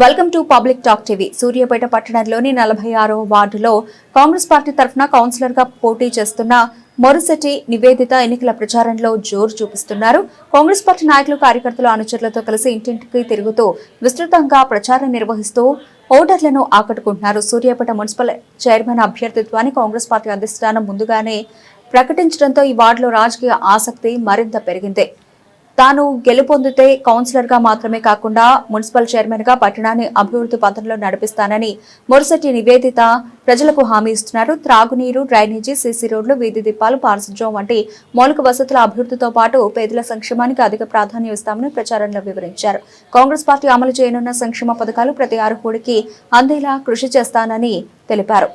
Welcome to public talk TV. Suryapet పట్టణంలోని 46వ వార్డులో Congress party తరఫున కౌన్సిలర్ గా పోటీ చేస్తున్న మొరుసటి నివేదిత ఎన్నికల ప్రచారంలో జోరు చూపిస్తున్నారు. కాంగ్రెస్ పార్టీ నాయకులు, కార్యకర్తలు, అనుచరులతో కలిసి ఇంటింటికి తిరుగుతూ విస్తృతంగా ప్రచారం నిర్వహిస్తూ ఓటర్లను ఆకట్టుకుంటున్నారు. సూర్యాపేట మున్సిపల్ చైర్మన్ అభ్యర్థిత్వాన్ని కాంగ్రెస్ పార్టీ అధిష్టానం ముందుగానే ప్రకటించడంతో ఈ వార్డులో రాజకీయ ఆసక్తి మరింత పెరిగింది. తాను గెలుపొందితే కౌన్సిలర్ గా మాత్రమే కాకుండా మున్సిపల్ చైర్మన్ గా పట్టణాన్ని అభివృద్ధి పథంలో నడిపిస్తానని మొరుసటి నివేదిత ప్రజలకు హామీ ఇస్తున్నారు. త్రాగునీరు, డ్రైనేజీ, సీసీ రోడ్లు, వీధి దీపాలు, పారిశుధ్యం వంటి మౌలిక వసతుల అభివృద్ధితో పాటు పేదల సంక్షేమానికి అధిక ప్రాధాన్యం ఇస్తామని ప్రచారంలో వివరించారు. కాంగ్రెస్ పార్టీ అమలు చేయనున్న సంక్షేమ పథకాలు ప్రతి అర్హుడికి అందేలా కృషి చేస్తానని తెలిపారు.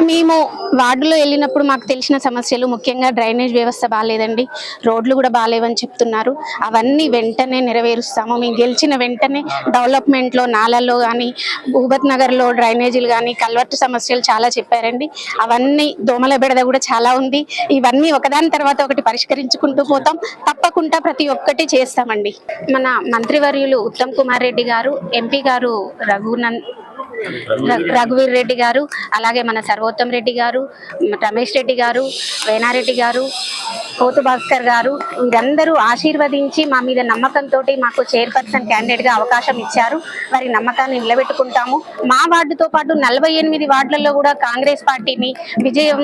మేము వార్డులో వెళ్ళినప్పుడు మాకు తెలిసిన సమస్యలు ముఖ్యంగా డ్రైనేజ్ వ్యవస్థ బాగాలేదండి, రోడ్లు కూడా బాగాలేవని చెప్తున్నారు. అవన్నీ వెంటనే నెరవేరుస్తాము. మేము గెలిచిన వెంటనే డెవలప్మెంట్లో, నాలల్లో కానీ, భూపత్ నగర్లో డ్రైనేజీలు కానీ, కల్వర్టు సమస్యలు చాలా చెప్పారండి. అవన్నీ, దోమల బెడద కూడా చాలా ఉంది. ఇవన్నీ ఒకదాని తర్వాత ఒకటి పరిష్కరించుకుంటూ పోతాం. తప్పకుండా ప్రతి ఒక్కటి చేస్తామండి. మన మంత్రివర్యులు ఉత్తమ్ కుమార్ రెడ్డి గారు, ఎంపీ గారు రఘువీర్ రెడ్డి గారు, అలాగే మన సర్వోత్తమ్ రెడ్డి గారు, రమేష్ రెడ్డి గారు, వేనారెడ్డి గారు, పోతు భాస్కర్ గారు, వీరందరూ ఆశీర్వదించి మా మీద నమ్మకంతో మాకు చైర్పర్సన్ క్యాండిడేట్ గా అవకాశం ఇచ్చారు. వారి నమ్మకాన్ని నిలబెట్టుకుంటాము. మా వార్డుతో పాటు 48 వార్డులలో కూడా కాంగ్రెస్ పార్టీని విజయం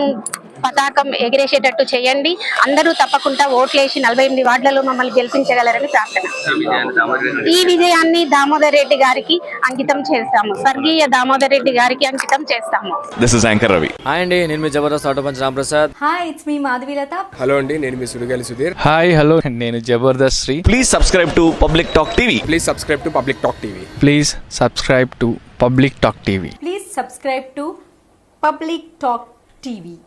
పతాకం ఎగిరేసేటట్టు చేయండి. అందరూ తప్పకుండా ఓట్లేసి 48 వార్డులలో మమ్మల్ని గెలిపించగలరని ప్రార్థన. ఈ విజయాన్ని దామోదర్ రెడ్డి గారికి అంకితం చేస్తాము. స్వర్గీయ దామోదర్ రెడ్డి గారికి అంకితం చేస్తాము. This is anchor Ravi. Hi అండి, నేను మీ Jabardasth auto punch Ramprasad. Hi, it's మీ మాధవీలత. హలో అండి, నేను మీ సుడిగాలి సుధీర్. హాయ్ హలో, నేను Jabardasth Sri. Please subscribe to public talk TV. Please subscribe to public talk TV. Please subscribe to public talk TV. Please subscribe to Public Talk TV.